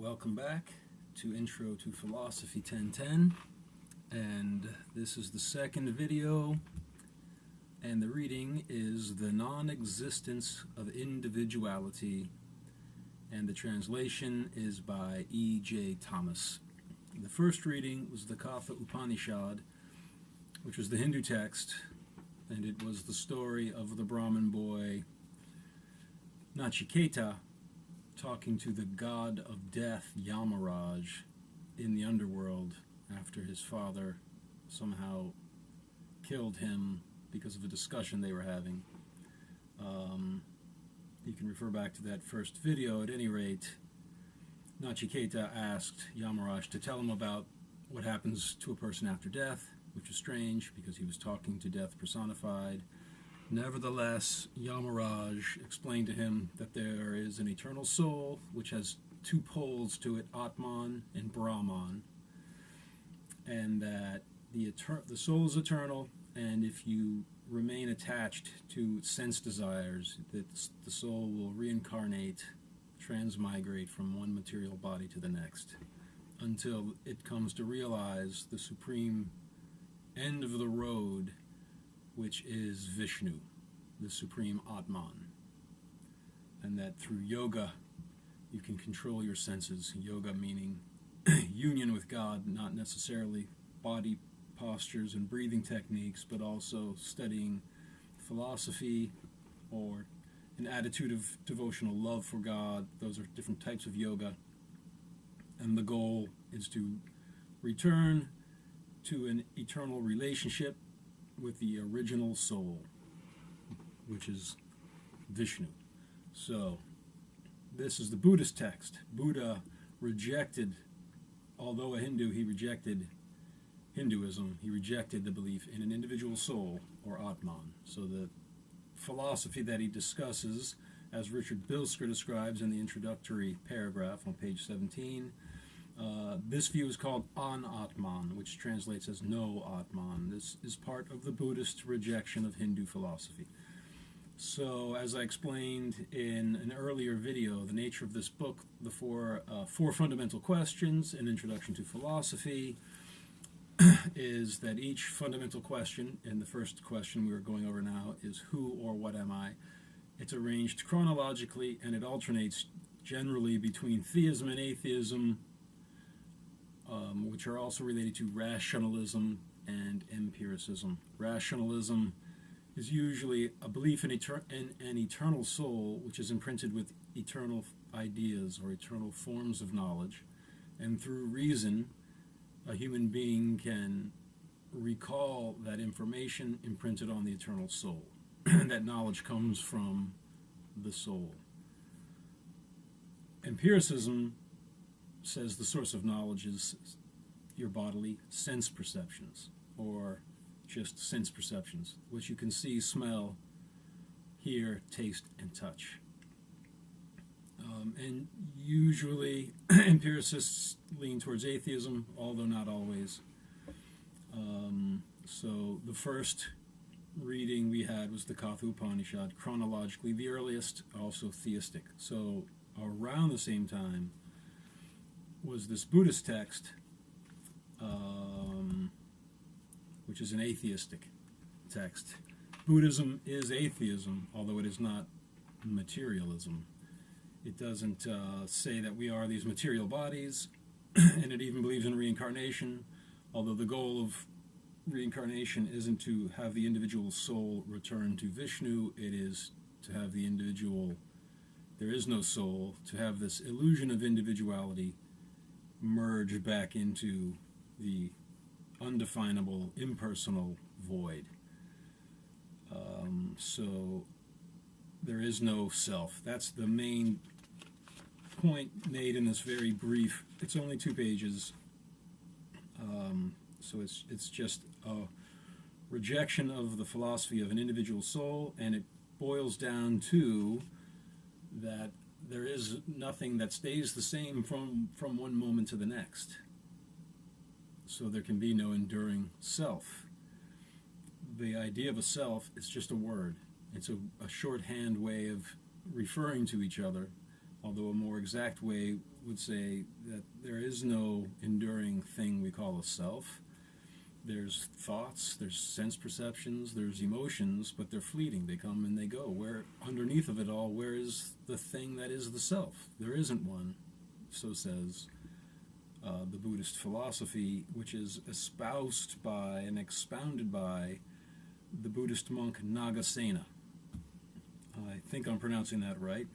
Welcome back to Intro to Philosophy 1010, and this is the second video, and the reading is The Non-Existence of Individuality, and the translation is by E.J. Thomas. The first reading was the Katha Upanishad, which was the Hindu text, and it was the story of the Brahmin boy Nachiketa talking to the god of death, Yamaraj, in the underworld after his father somehow killed him because of a discussion they were having. You can refer back to that first video. At any rate, Nachiketa asked Yamaraj to tell him about what happens to a person after death, which was strange because he was talking to death personified. Nevertheless, Yamaraj explained to him that there is an eternal soul which has two poles to it, atman and brahman, and that the soul is eternal, and if you remain attached to sense desires, that the soul will reincarnate, transmigrate from one material body to the next, until it comes to realize the supreme end of the road, which is Vishnu, the supreme Atman, and that through yoga you can control your senses. Yoga meaning union with God, not necessarily body postures and breathing techniques, but also studying philosophy or an attitude of devotional love for God. Those are different types of yoga, and the goal is to return to an eternal relationship with the original soul, which is Vishnu. So, this is the Buddhist text. Buddha rejected, although a Hindu, he rejected Hinduism. He rejected the belief in an individual soul, or Atman. So the philosophy that he discusses, as Richard Bilsker describes in the introductory paragraph on page 17, this view is called An-Atman, which translates as no Atman. This is part of the Buddhist rejection of Hindu philosophy. So, as I explained in an earlier video, the nature of this book, the four fundamental questions, an introduction to philosophy, is that each fundamental question, and the first question we are going over now is who or what am I? It's arranged chronologically, and it alternates generally between theism and atheism, which are also related to rationalism and empiricism. Rationalism is usually a belief in an eternal soul, which is imprinted with eternal ideas or eternal forms of knowledge, and through reason, a human being can recall that information imprinted on the eternal soul. That knowledge comes from the soul. Empiricism says the source of knowledge is your bodily sense perceptions, or just sense perceptions, which you can see, smell, hear, taste, and touch. And usually empiricists lean towards atheism, although not always. So the first reading we had was the Katha Upanishad, chronologically the earliest, also theistic. So around the same time was this Buddhist text, which is an atheistic text. Buddhism is atheism, although it is not materialism. It doesn't say that we are these material bodies, and it even believes in reincarnation, although the goal of reincarnation isn't to have the individual soul return to Vishnu, it is to have the individual, there is no soul, to have this illusion of individuality merge back into the undefinable, impersonal void. So there is no self. That's the main point made in this very brief, it's only 2 pages, so it's just a rejection of the philosophy of an individual soul, and it boils down to that there is nothing that stays the same from one moment to the next. So there can be no enduring self. The idea of a self is just a word. It's a shorthand way of referring to each other, although a more exact way would say that there is no enduring thing we call a self. There's thoughts, there's sense perceptions, there's emotions, but they're fleeting. They come and they go. Where underneath of it all, where is the thing that is the self? There isn't one, so says the Buddhist philosophy, which is espoused by and expounded by the Buddhist monk Nagasena. I think I'm pronouncing that right.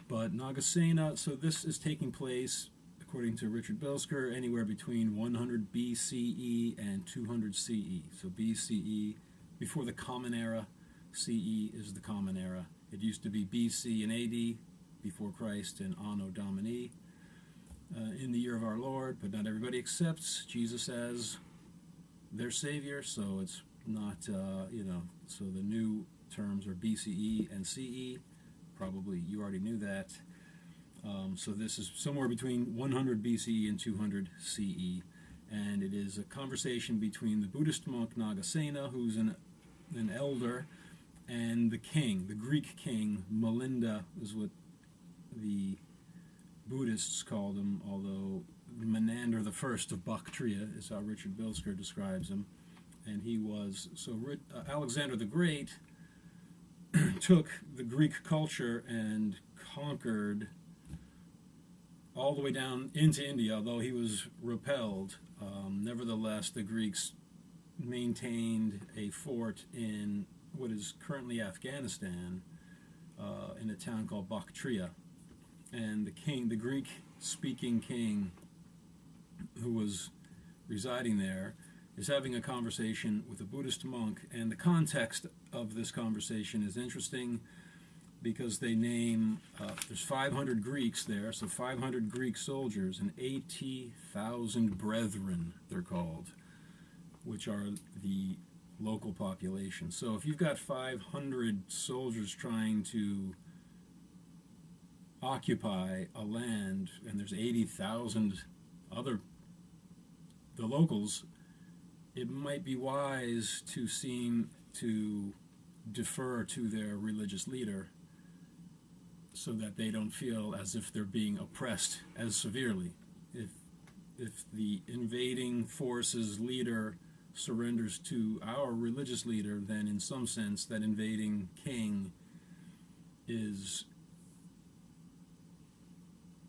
But Nagasena, so this is taking place, according to Richard Bilsker, anywhere between 100 BCE and 200 CE. So BCE, before the Common Era, CE is the Common Era. It used to be BC and AD, before Christ, and Anno Domini, in the year of our Lord, but not everybody accepts Jesus as their Savior, so it's not, so the new terms are BCE and CE. Probably you already knew that. So this is somewhere between 100 BCE and 200 CE, and it is a conversation between the Buddhist monk Nagasena, who's an elder, and the king, the Greek king, Milinda is what the Buddhists called him, although Menander the First of Bactria is how Richard Bilsker describes him. And he was, Alexander the Great took the Greek culture and conquered all the way down into India, although he was repelled. Nevertheless, the Greeks maintained a fort in what is currently Afghanistan, in a town called Bactria. And the king, the Greek-speaking king who was residing there, is having a conversation with a Buddhist monk, and the context of this conversation is interesting because they name, there's 500 Greeks there, so 500 Greek soldiers, and 80,000 brethren, they're called, which are the local population. So if you've got 500 soldiers trying to occupy a land, and there's 80,000 other, the locals, it might be wise to seem to defer to their religious leader so that they don't feel as if they're being oppressed as severely. If the invading force's leader surrenders to our religious leader, then in some sense that invading king is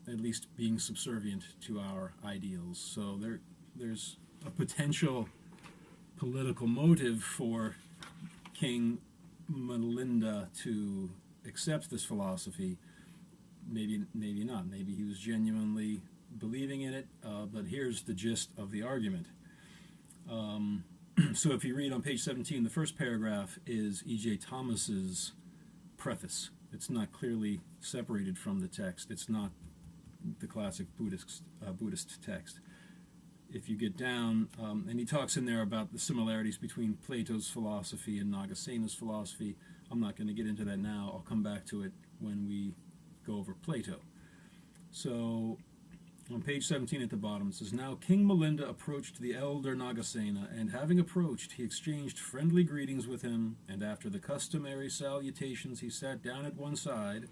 at least being subservient to our ideals. So there's a potential political motive for King Milinda to accept this philosophy. Maybe not. Maybe he was genuinely believing in it, but here's the gist of the argument. So if you read on page 17, the first paragraph is E.J. Thomas's preface. It's not clearly separated from the text. It's not the classic Buddhist text. If you get down, and he talks in there about the similarities between Plato's philosophy and Nagasena's philosophy. I'm not going to get into that now. I'll come back to it when we go over Plato. So on page 17 at the bottom, it says, "Now King Milinda approached the elder Nagasena, and having approached, he exchanged friendly greetings with him, and after the customary salutations he sat down at one side,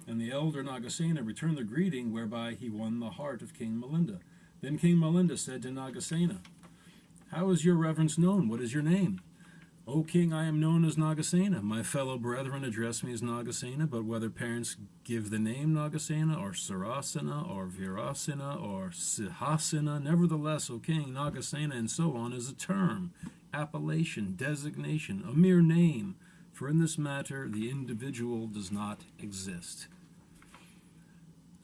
and the elder Nagasena returned the greeting, whereby he won the heart of King Milinda. Then King Milinda said to Nagasena, 'How is your reverence known? What is your name?' 'O king, I am known as Nagasena. My fellow brethren address me as Nagasena, but whether parents give the name Nagasena, or Sarasena, or Virasena, or Sihasena, nevertheless, O king, Nagasena and so on is a term, appellation, designation, a mere name, for in this matter the individual does not exist.'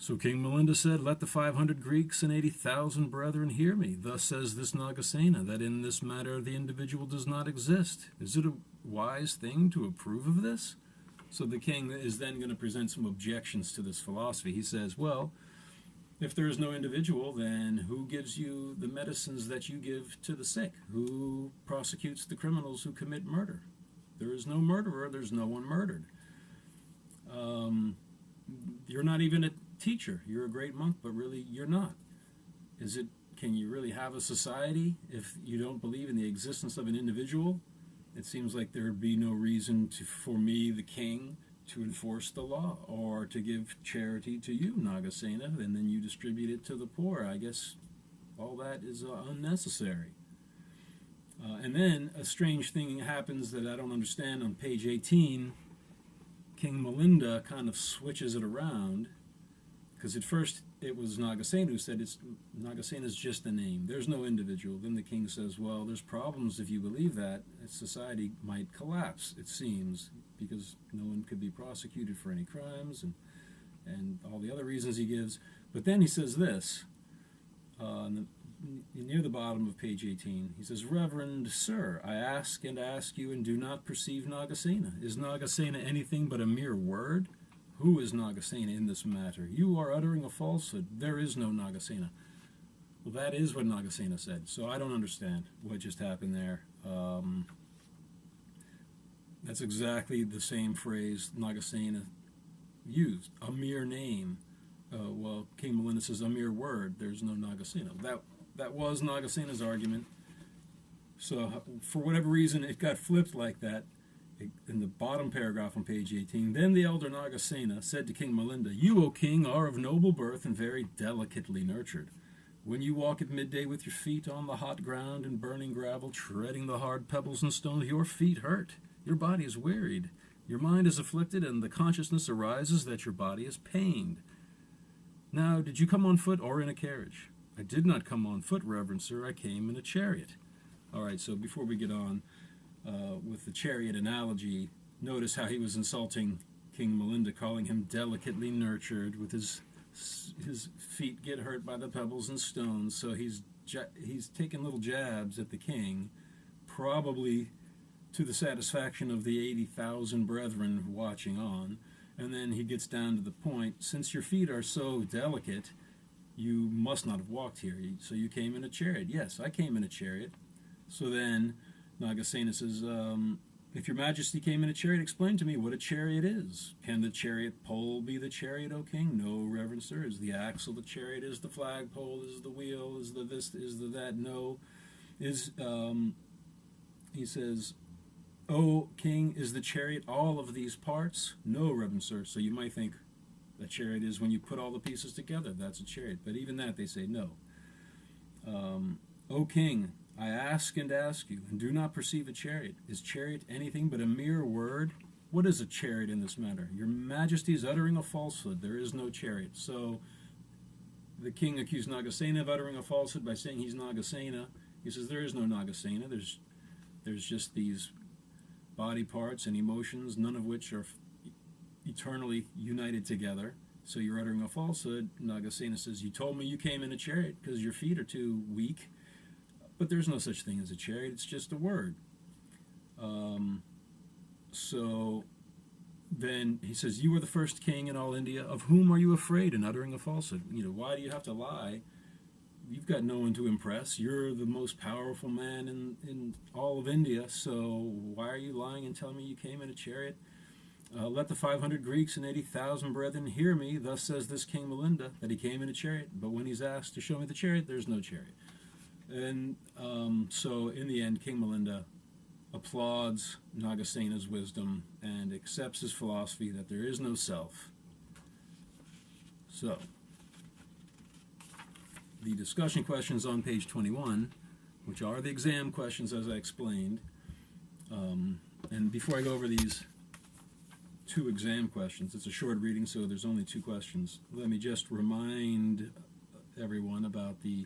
So King Milinda said, 'Let the 500 Greeks and 80,000 brethren hear me. Thus says this Nagasena, that in this matter the individual does not exist. Is it a wise thing to approve of this?' So the king is then going to present some objections to this philosophy. He says, well, if there is no individual, then who gives you the medicines that you give to the sick? Who prosecutes the criminals who commit murder? There is no murderer, there's no one murdered. You're not even a teacher. You're a great monk, but really you're not. Can you really have a society if you don't believe in the existence of an individual? It seems like there would be no reason for me, the king, to enforce the law or to give charity to you, Nagasena, and then you distribute it to the poor. I guess all that is unnecessary. And then a strange thing happens that I don't understand on page 18. King Milinda kind of switches it around, because at first it was Nagasena who said Nagasena is just a name. There's no individual. Then the king says, well, there's problems if you believe that. Society might collapse, it seems, because no one could be prosecuted for any crimes and all the other reasons he gives. But then he says this, near the bottom of page 18. He says, Reverend Sir, I ask you and do not perceive Nagasena. Is Nagasena anything but a mere word? Who is Nagasena in this matter? You are uttering a falsehood. There is no Nagasena. Well, that is what Nagasena said, so I don't understand what just happened there. That's exactly the same phrase Nagasena used, a mere name. Well, King Milinda says, a mere word. There's no Nagasena. That was Nagasena's argument. So for whatever reason, it got flipped like that. In the bottom paragraph on page 18, then the elder Nagasena said to King Milinda, You, O king, are of noble birth and very delicately nurtured. When you walk at midday with your feet on the hot ground and burning gravel, treading the hard pebbles and stones, your feet hurt. Your body is wearied. Your mind is afflicted, and the consciousness arises that your body is pained. Now, did you come on foot or in a carriage? I did not come on foot, Reverend Sir. I came in a chariot. All right, so before we get on with the chariot analogy, notice how he was insulting King Milinda, calling him delicately nurtured, with his feet get hurt by the pebbles and stones. So he's taking little jabs at the king, probably to the satisfaction of the 80,000 brethren watching on. And then he gets down to the point, since your feet are so delicate, you must not have walked here, so you came in a chariot. Yes, I came in a chariot. So then Nagasena says, if your majesty came in a chariot, explain to me what a chariot is. Can the chariot pole be the chariot, O king? No, reverend sir. Is the axle the chariot? Is the flagpole? Is the wheel? Is the this? Is the that? No. He says, O king, is the chariot all of these parts? No, reverend sir. So you might think a chariot is when you put all the pieces together. That's a chariot. But even that, they say no. O king, I ask and do not perceive a chariot. Is chariot anything but a mere word? What is a chariot in this matter? Your majesty is uttering a falsehood. There is no chariot. So the king accused Nagasena of uttering a falsehood by saying he's Nagasena. He says there is no Nagasena. There's just these body parts and emotions, none of which are eternally united together. So you're uttering a falsehood. Nagasena says, you told me you came in a chariot because your feet are too weak. But there's no such thing as a chariot. It's just a word. So then he says, you are the first king in all India. Of whom are you afraid in uttering a falsehood? Why do you have to lie? You've got no one to impress. You're the most powerful man in all of India. So why are you lying and telling me you came in a chariot? Let the 500 Greeks and 80,000 brethren hear me. Thus says this King Milinda, that he came in a chariot. But when he's asked to show me the chariot, there's no chariot. And so in the end, King Milinda applauds Nagasena's wisdom and accepts his philosophy that there is no self. So the discussion questions on page 21, which are the exam questions as I explained. And before I go over these two exam questions, it's a short reading, so there's only two questions. Let me just remind everyone about the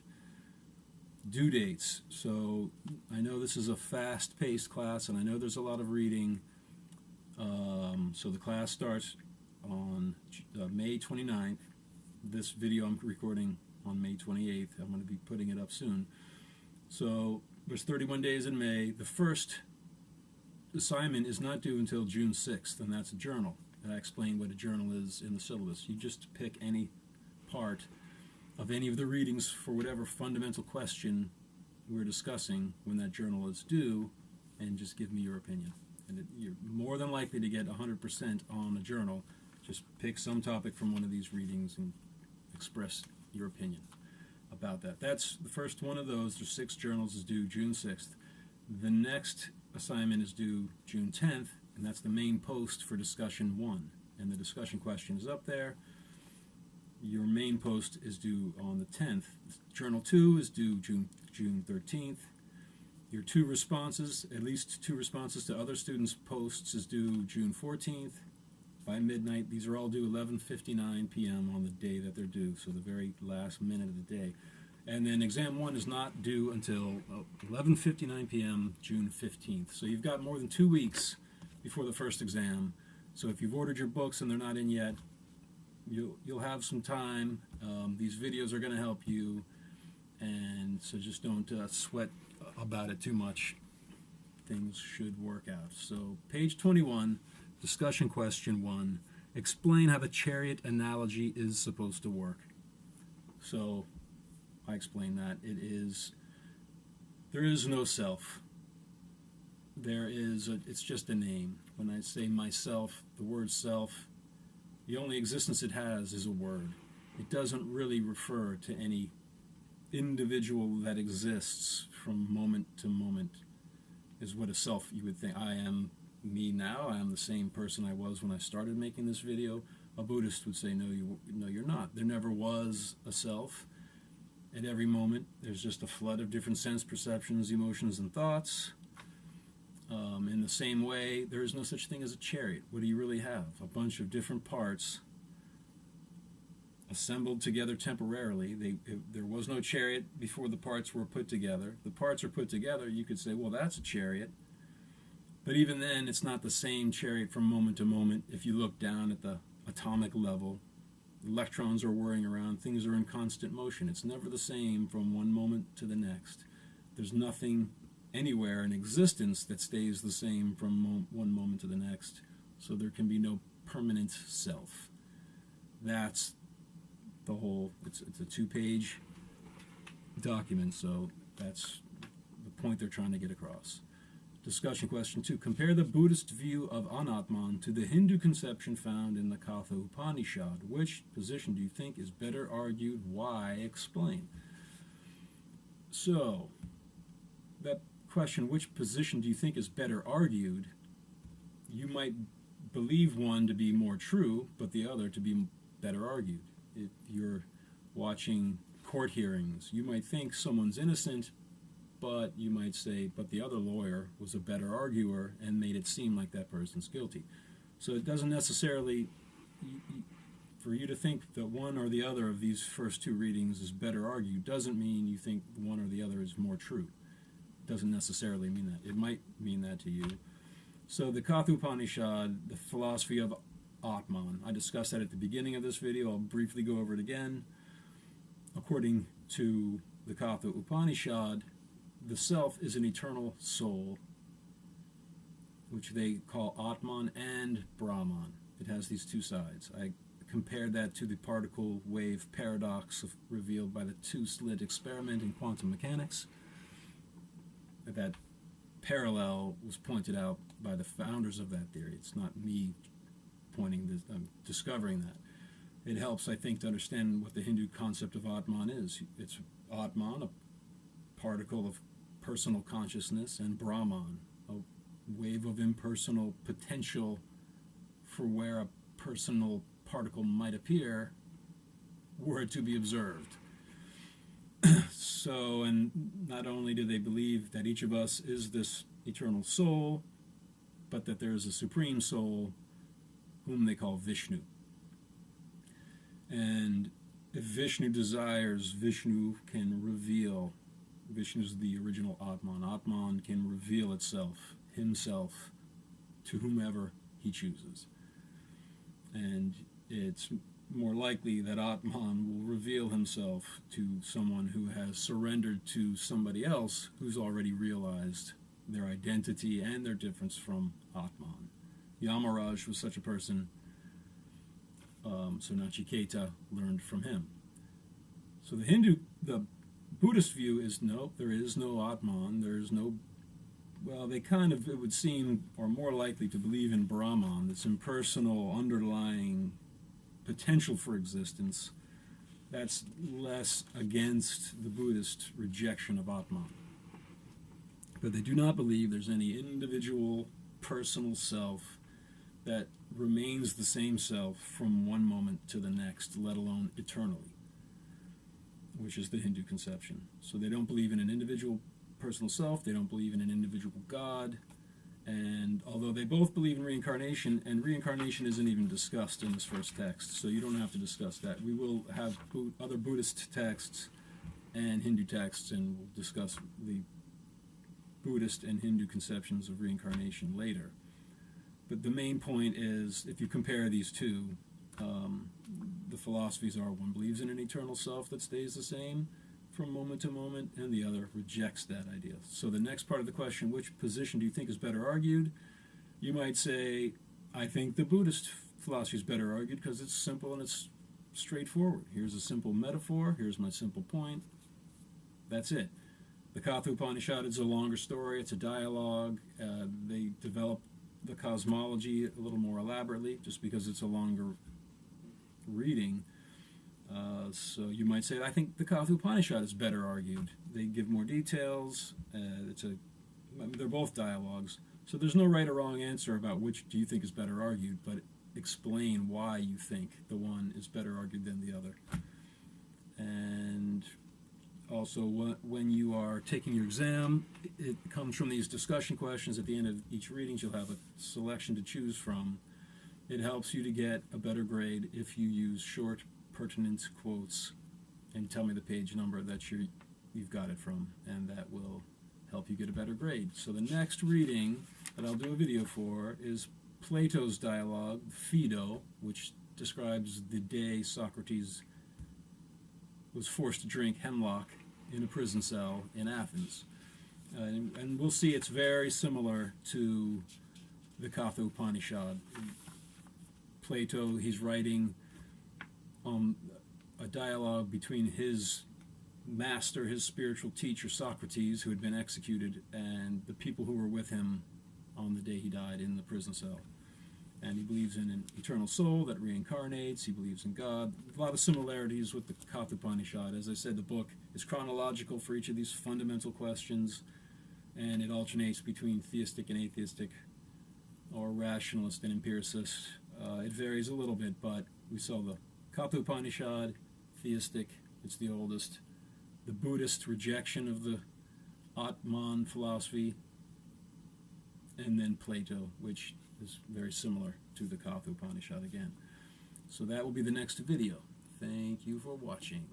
due dates. So I know this is a fast-paced class, and I know there's a lot of reading. So the class starts on May 29th. This video I'm recording on May 28th. I'm going to be putting it up soon. So there's 31 days in May. The first assignment is not due until June 6th, and that's a journal. I explained what a journal is in the syllabus. You just pick any part of any of the readings for whatever fundamental question we're discussing when that journal is due, and just give me your opinion. And you're more than likely to get 100% on a journal. Just pick some topic from one of these readings and express your opinion about that. That's the first one of those. There's 6 journals is due June 6th. The next assignment is due June 10th, And that's the main post for discussion 1. And the discussion question is up there. Your main post is due on the 10th. Journal 2 is due June 13th. Your 2 responses, at least 2 responses to other students' posts, is due June 14th by midnight. These are all due 11:59 p.m. on the day that they're due, so the very last minute of the day. And then exam 1 is not due until 11:59 p.m. June 15th. So you've got more than 2 weeks before the first exam. So if you've ordered your books and they're not in yet, you'll have some time. These videos are going to help you, and so just don't sweat about it too much. Things should work out. So page 21, discussion question 1, explain how the chariot analogy is supposed to work. So I explain that there is no self. It's just a name. When I say myself, the word self, the only existence it has is a word. It doesn't really refer to any individual that exists from moment to moment, is what a self you would think. I am me now. I am the same person I was when I started making this video. A Buddhist would say, no, you're not. There never was a self. At every moment, there's just a flood of different sense perceptions, emotions, and thoughts. In the same way, there is no such thing as a chariot. What do you really have? A bunch of different parts assembled together temporarily. There was no chariot before the parts were put together. The parts are put together, you could say, well, that's a chariot. But even then, it's not the same chariot from moment to moment. If you look down at the atomic level, electrons are whirring around, things are in constant motion. It's never the same from one moment to the next. There's nothing anywhere in existence that stays the same from one moment to the next, so there can be no permanent self. That's the whole, it's a 2-page document, so that's the point they're trying to get across. Discussion question 2. Compare the Buddhist view of Anatman to the Hindu conception found in the Katha Upanishad. Which position do you think is better argued? Why? Explain. So, that question, which position do you think is better argued, you might believe one to be more true, but the other to be better argued. If you're watching court hearings, you might think someone's innocent, but you might say, but the other lawyer was a better arguer and made it seem like that person's guilty. So it doesn't necessarily, for you to think that one or the other of these first 2 readings is better argued, doesn't mean you think one or the other is more true. It doesn't necessarily mean that. It might mean that to you. So the Katha Upanishad, the philosophy of Atman, I discussed that at the beginning of this video. I'll briefly go over it again. According to the Katha Upanishad, the self is an eternal soul, which they call Atman and Brahman. It has these 2 sides. I compared that to the particle wave paradox revealed by the 2-slit experiment in quantum mechanics. That parallel was pointed out by the founders of that theory. It's not me discovering that. It helps, I think, to understand what the Hindu concept of Atman is. It's Atman, a particle of personal consciousness, and Brahman, a wave of impersonal potential for where a personal particle might appear were it to be observed. So, and not only do they believe that each of us is this eternal soul, but that there is a supreme soul whom they call Vishnu. And if Vishnu desires, Vishnu can reveal. Vishnu is the original Atman. Atman can reveal itself, himself, to whomever he chooses. And it's more likely that Atman will reveal himself to someone who has surrendered to somebody else who's already realized their identity and their difference from Atman. Yamaraj was such a person, so Nachiketa learned from him. So the Buddhist view is no, there is no Atman, there is no, well, they kind of, it would seem, are more likely to believe in Brahman, this impersonal, underlying potential for existence. That's less against the Buddhist rejection of Atman. But they do not believe there's any individual personal self that remains the same self from one moment to the next, let alone eternally, which is the Hindu conception. So they don't believe in an individual personal self, they don't believe in an individual God, and although they both believe in reincarnation, and reincarnation isn't even discussed in this first text, so you don't have to discuss that. We will have other Buddhist texts and Hindu texts, and we'll discuss the Buddhist and Hindu conceptions of reincarnation later. But the main point is, if you compare these two, the philosophies are, one believes in an eternal self that stays the same from moment to moment, and the other rejects that idea. So the next part of the question, which position do you think is better argued? You might say, I think the Buddhist philosophy is better argued because it's simple and it's straightforward. Here's a simple metaphor, here's my simple point. That's it. The Katha Upanishad is a longer story, it's a dialogue. They develop the cosmology a little more elaborately just because it's a longer reading. So you might say, I think the Katha Upanishad is better argued. They give more details. They're both dialogues. So there's no right or wrong answer about which do you think is better argued, but explain why you think the one is better argued than the other. And also, when you are taking your exam, it comes from these discussion questions. At the end of each reading, you'll have a selection to choose from. It helps you to get a better grade if you use short, pertinent quotes and tell me the page number that you've got it from, and that will help you get a better grade. So the next reading that I'll do a video for is Plato's dialogue, Phaedo, which describes the day Socrates was forced to drink hemlock in a prison cell in Athens. And we'll see it's very similar to the Katha Upanishad. Plato, he's writing a dialogue between his master, his spiritual teacher, Socrates, who had been executed, and the people who were with him on the day he died in the prison cell. And he believes in an eternal soul that reincarnates. He believes in God. A lot of similarities with the Katha Upanishad. As I said, the book is chronological for each of these fundamental questions, and it alternates between theistic and atheistic, or rationalist and empiricist. It varies a little bit, but we saw the Katha Upanishad, theistic, it's the oldest. The Buddhist rejection of the Atman philosophy, and then Plato, which is very similar to the Katha Upanishad again. So that will be the next video. Thank you for watching.